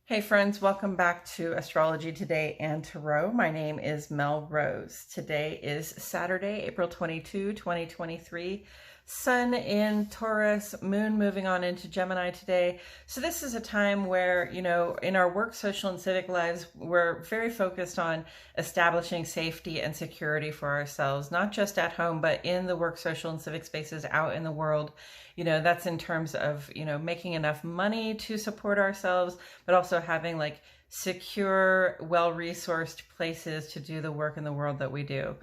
Hey friends, welcome back to Astrology Today and Tarot. My name is Mel Rose. Today is Saturday, April 22, 2023. Sun in Taurus, moon moving on into Gemini today. So this is a time where, in our work, social, and civic lives, we're very focused on establishing safety and security for ourselves, not just at home, but in the work, social, and civic spaces out in the world. That's in terms of, making enough money to support ourselves, but also having like secure, well-resourced places to do the work in the world that we do.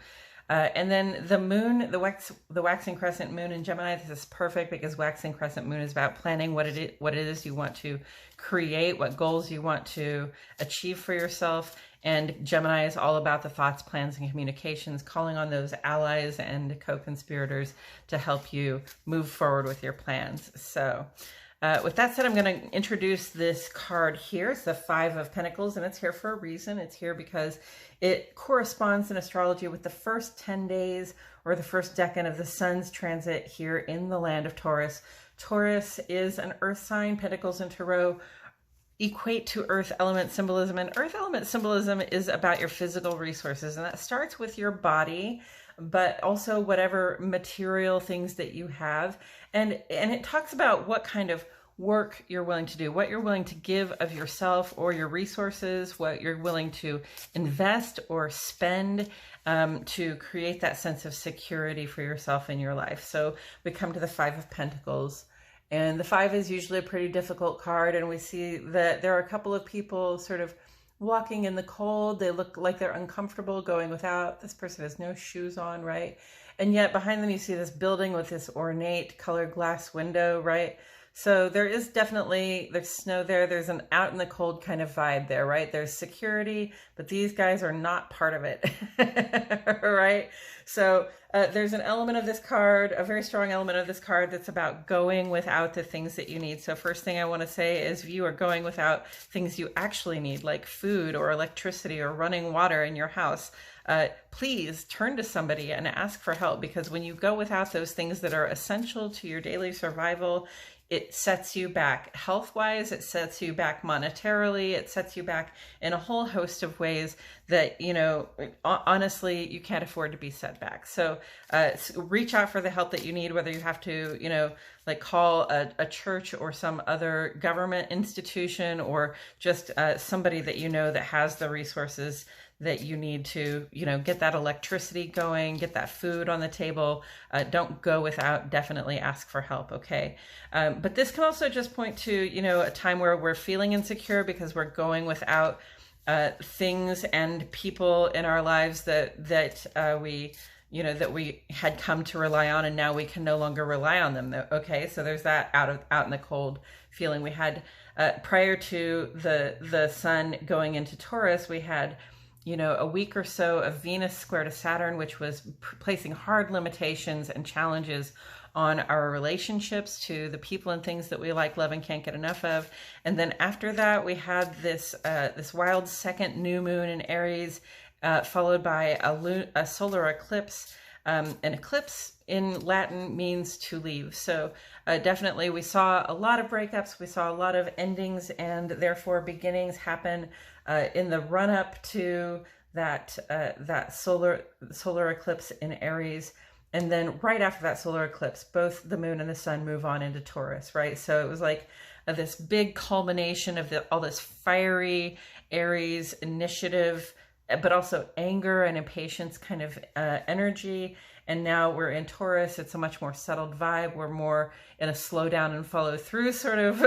And then the moon, the waxing crescent moon in Gemini, this is perfect because waxing crescent moon is about planning what it is you want to create, what goals you want to achieve for yourself. And Gemini is all about the thoughts, plans, and communications, calling on those allies and co-conspirators to help you move forward with your plans. So with that said, I'm going to introduce this card here. It's the Five of Pentacles, and it's here for a reason. It's here because it corresponds in astrology with the first 10 days or the first decan of the sun's transit here in the land of Taurus. Taurus is an earth sign. Pentacles and Tarot equate to earth element symbolism, and earth element symbolism is about your physical resources, and that starts with your body, but also whatever material things that you have. And it talks about what kind of work you're willing to do, what you're willing to give of yourself or your resources, what you're willing to invest or spend to create that sense of security for yourself in your life. So we come to the Five of Pentacles. And the five is usually a pretty difficult card. And we see that there are a couple of people sort of walking in the cold. They look like they're uncomfortable going without. This person has no shoes on, right? And yet behind them, you see this building with this ornate colored glass window, right? So there is definitely, there's snow there. There's an out in the cold kind of vibe there, right? There's security, but these guys are not part of it, right? So there's an element of this card, a very strong element of this card that's about going without the things that you need. So first thing I want to say is if you are going without things you actually need, like food or electricity or running water in your house, please turn to somebody and ask for help, because when you go without those things that are essential to your daily survival, it sets you back health-wise, it sets you back monetarily, it sets you back in a whole host of ways that, honestly, you can't afford to be set back. So reach out for the help that you need, whether you have to, like call a church or some other government institution, or just somebody that that has the resources that you need to, get that electricity going, get that food on the table. Don't go without, definitely ask for help, okay? But this can also just point to, a time where we're feeling insecure because we're going without things and people in our lives that we had come to rely on, and now we can no longer rely on them, okay? So there's that out in the cold feeling. We had, prior to the sun going into Taurus, we had a week or so of Venus square to Saturn, which was placing hard limitations and challenges on our relationships to the people and things that we like, love, and can't get enough of. And then after that, we had this wild second new moon in Aries, followed by a solar eclipse. An eclipse in Latin means to leave. So definitely we saw a lot of breakups, we saw a lot of endings, and therefore beginnings happen in the run-up to that solar eclipse in Aries. And then right after that solar eclipse, both the moon and the sun move on into Taurus, right? So it was like this big culmination of all this fiery Aries initiative, but also anger and impatience kind of energy. And now we're in Taurus. It's a much more settled vibe. We're more in a slow down and follow through sort of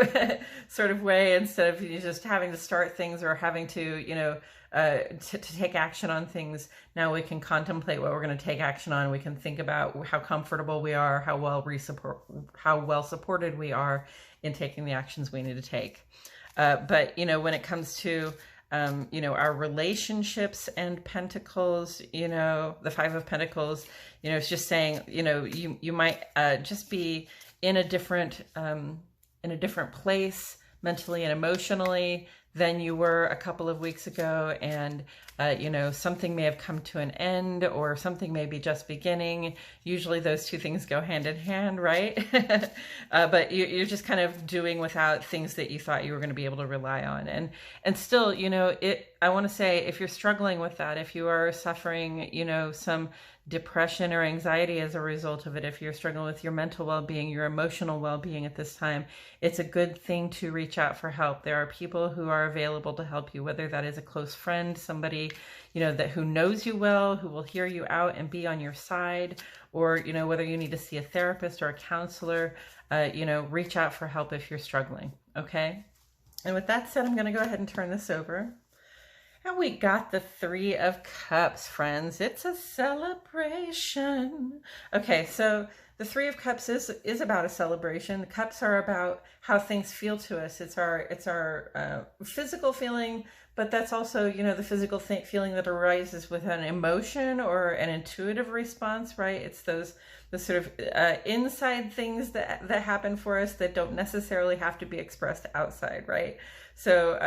way, instead of just having to start things or having to, to take action on things. Now we can contemplate what we're going to take action on. We can think about how comfortable we are, how well supported we are in taking the actions we need to take. But, when it comes to our relationships and Pentacles, the Five of Pentacles, it's just saying, you might just be in a different place mentally and emotionally than you were a couple of weeks ago, and you know, something may have come to an end, or something may be just beginning. Usually those two things go hand in hand, right? But you're just kind of doing without things that you thought you were going to be able to rely on. And still, you know, I want to say, if you're struggling with that, if you are suffering, you know, some depression or anxiety as a result of it, if you're struggling with your mental well-being, your emotional well-being at this time, it's a good thing to reach out for help. There are people who are available to help you, whether that is a close friend, somebody, you know, that who knows you well, who will hear you out and be on your side, or, you know, whether you need to see a therapist or a counselor, you know, reach out for help if you're struggling. Okay. And with that said, I'm going to go ahead and turn this over. And we got the Three of Cups, friends. It's a celebration. Okay, so the Three of Cups is about a celebration. The cups are about how things feel to us. It's our physical feeling, but that's also, you know, the physical feeling that arises with an emotion or an intuitive response, right? It's the sort of inside things that happen for us that don't necessarily have to be expressed outside, right? So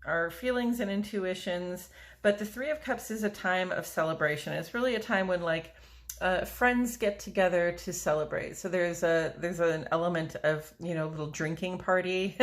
our feelings and intuitions. But the Three of Cups is a time of celebration. It's really a time when, like, friends get together to celebrate. So there's an element of, you know, little drinking party,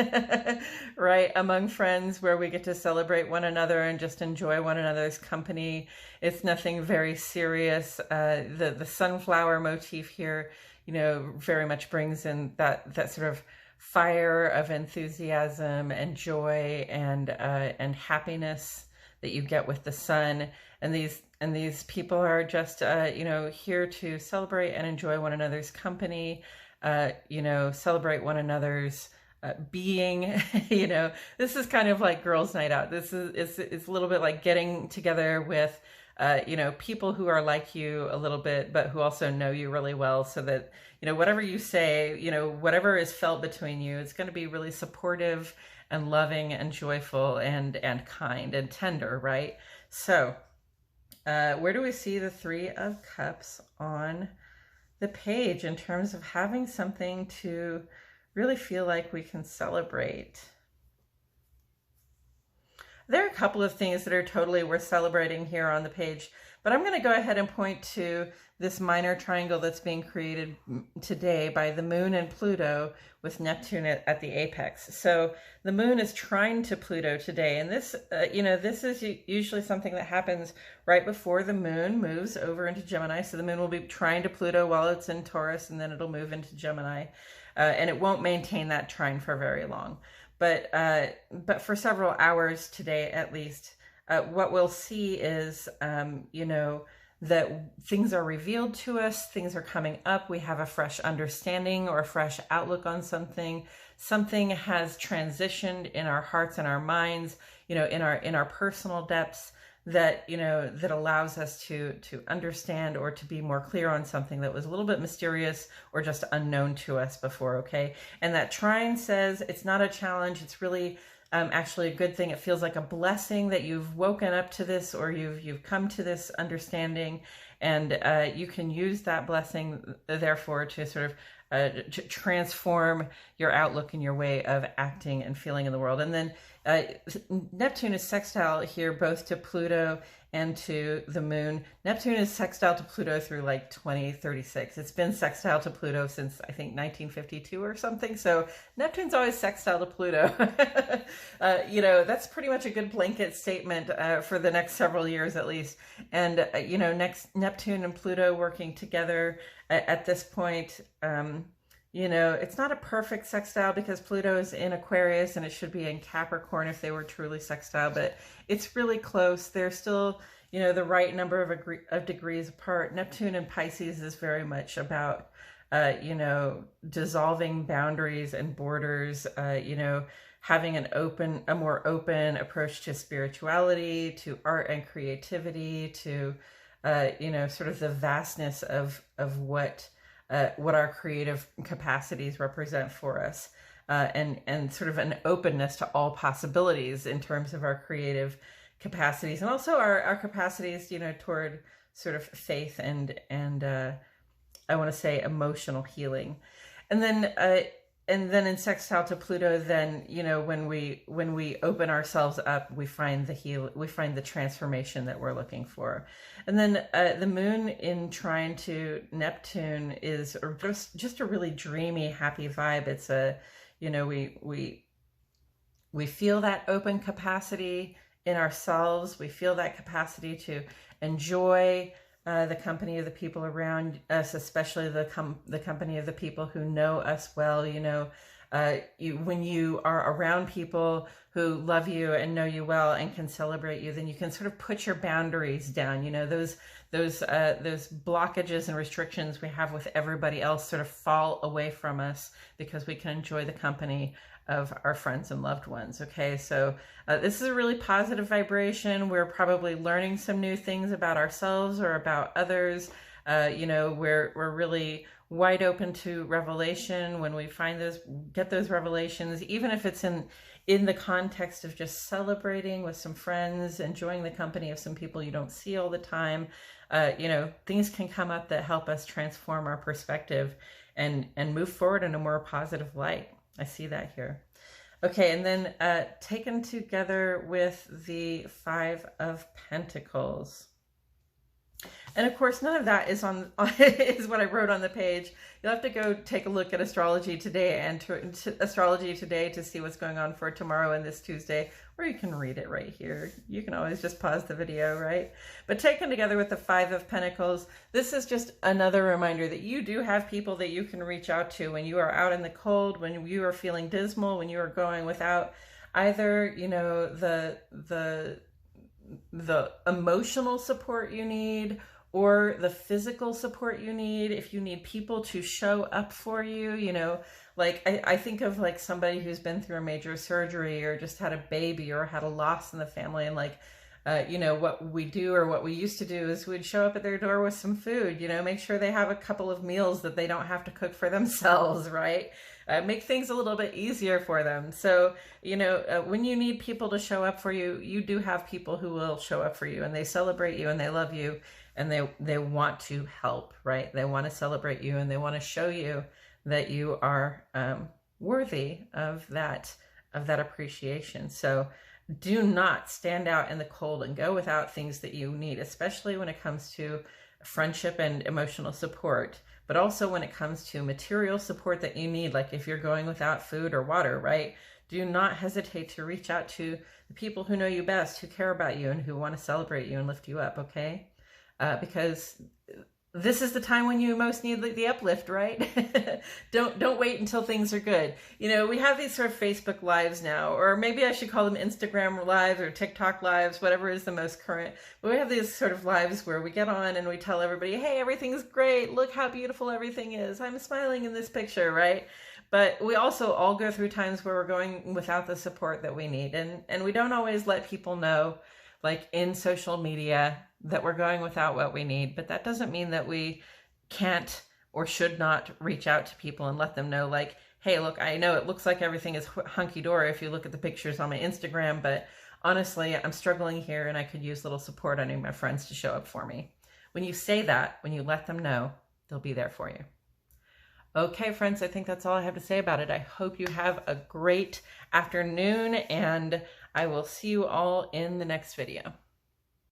right, among friends, where we get to celebrate one another and just enjoy one another's company. It's nothing very serious. The sunflower motif here, you know, very much brings in that sort of fire of enthusiasm and joy and happiness that you get with the sun. And these people are just you know, here to celebrate and enjoy one another's company, you know, celebrate one another's being. You know, this is kind of like girls' night out. It's a little bit like getting together with you know, people who are like you a little bit, but who also know you really well, so that, you know, whatever you say, you know, whatever is felt between you, it's going to be really supportive and loving and joyful and kind and tender, right? So where do we see the Three of Cups on the page in terms of having something to really feel like we can celebrate? There are a couple of things that are totally worth celebrating here on the page, but I'm going to go ahead and point to this minor triangle that's being created today by the Moon and Pluto with Neptune at the apex. So the Moon is trine to Pluto today, and this, you know, this is usually something that happens right before the Moon moves over into Gemini. So the Moon will be trine to Pluto while it's in Taurus, and then it'll move into Gemini, and it won't maintain that trine for very long. But for several hours today, at least, what we'll see is, you know, that things are revealed to us, things are coming up, we have a fresh understanding or a fresh outlook on something. Something has transitioned in our hearts and our minds, you know, in our personal depths, that, you know, that allows us to understand or to be more clear on something that was a little bit mysterious or just unknown to us before. Okay. And that trine says it's not a challenge. It's really actually a good thing. It feels like a blessing that you've woken up to this, or you've come to this understanding, and you can use that blessing therefore to sort of to transform your outlook and your way of acting and feeling in the world. And then Neptune is sextile here both to Pluto and to the Moon. Neptune is sextile to Pluto through like 2036. It's been sextile to Pluto since, I think, 1952 or something. So Neptune's always sextile to Pluto. You know, that's pretty much a good blanket statement for the next several years at least. And, you know, next Neptune and Pluto working together at this point, you know, it's not a perfect sextile because Pluto is in Aquarius and it should be in Capricorn if they were truly sextile, but it's really close. They're still, you know, the right number of degrees apart. Neptune and Pisces is very much about, you know, dissolving boundaries and borders, you know, having a more open approach to spirituality, to art and creativity, to, you know, sort of the vastness of what our creative capacities represent for us, and sort of an openness to all possibilities in terms of our creative capacities, and also our capacities, you know, toward sort of faith and I want to say emotional healing. And then and then in sextile to Pluto, then, you know, when we open ourselves up, we find the transformation that we're looking for. And then the moon in trine to Neptune is just a really dreamy, happy vibe. It's a, you know, we feel that open capacity in ourselves. We feel that capacity to enjoy the company of the people around us, especially the company of the people who know us well. You know, when you are around people who love you and know you well and can celebrate you, then you can sort of put your boundaries down. You know, those blockages and restrictions we have with everybody else sort of fall away from us because we can enjoy the company of our friends and loved ones. Okay, so this is a really positive vibration. We're probably learning some new things about ourselves or about others. You know, we're really wide open to revelation when we get those revelations, even if it's in the context of just celebrating with some friends, enjoying the company of some people you don't see all the time. You know, things can come up that help us transform our perspective and move forward in a more positive light. I see that here. Okay, and then taken together with the Five of Pentacles. And of course, none of that is is what I wrote on the page. You'll have to go take a look at Astrology Today and Astrology Today to see what's going on for tomorrow and this Tuesday, or you can read it right here. You can always just pause the video, right? But taken together with the Five of Pentacles, this is just another reminder that you do have people that you can reach out to when you are out in the cold, when you are feeling dismal, when you are going without either, you know, the emotional support you need or the physical support you need. If you need people to show up for you, you know, like I think of like somebody who's been through a major surgery or just had a baby or had a loss in the family, and like, you know, what we do or what we used to do is we'd show up at their door with some food, you know, make sure they have a couple of meals that they don't have to cook for themselves, right? Make things a little bit easier for them. So, you know, when you need people to show up for you, you do have people who will show up for you, and they celebrate you and they love you and they want to help, right? They want to celebrate you and they want to show you that you are worthy of that appreciation. So do not stand out in the cold and go without things that you need, especially when it comes to friendship and emotional support, but also when it comes to material support that you need, like if you're going without food or water, right? Do not hesitate to reach out to the people who know you best, who care about you and who want to celebrate you and lift you up, okay? Because this is the time when you most need the uplift, right? Don't wait until things are good. You know, we have these sort of Facebook lives now, or maybe I should call them Instagram lives or TikTok lives, whatever is the most current. But we have these sort of lives where we get on and we tell everybody, hey, everything's great. Look how beautiful everything is. I'm smiling in this picture, right? But we also all go through times where we're going without the support that we need. And we don't always let people know, like in social media, that we're going without what we need. But that doesn't mean that we can't or should not reach out to people and let them know, like, hey, look, I know it looks like everything is hunky-dory if you look at the pictures on my Instagram, but honestly, I'm struggling here and I could use a little support. I need my friends to show up for me. When you say that, when you let them know, they'll be there for you. Okay, friends, I think that's all I have to say about it. I hope you have a great afternoon, and I will see you all in the next video.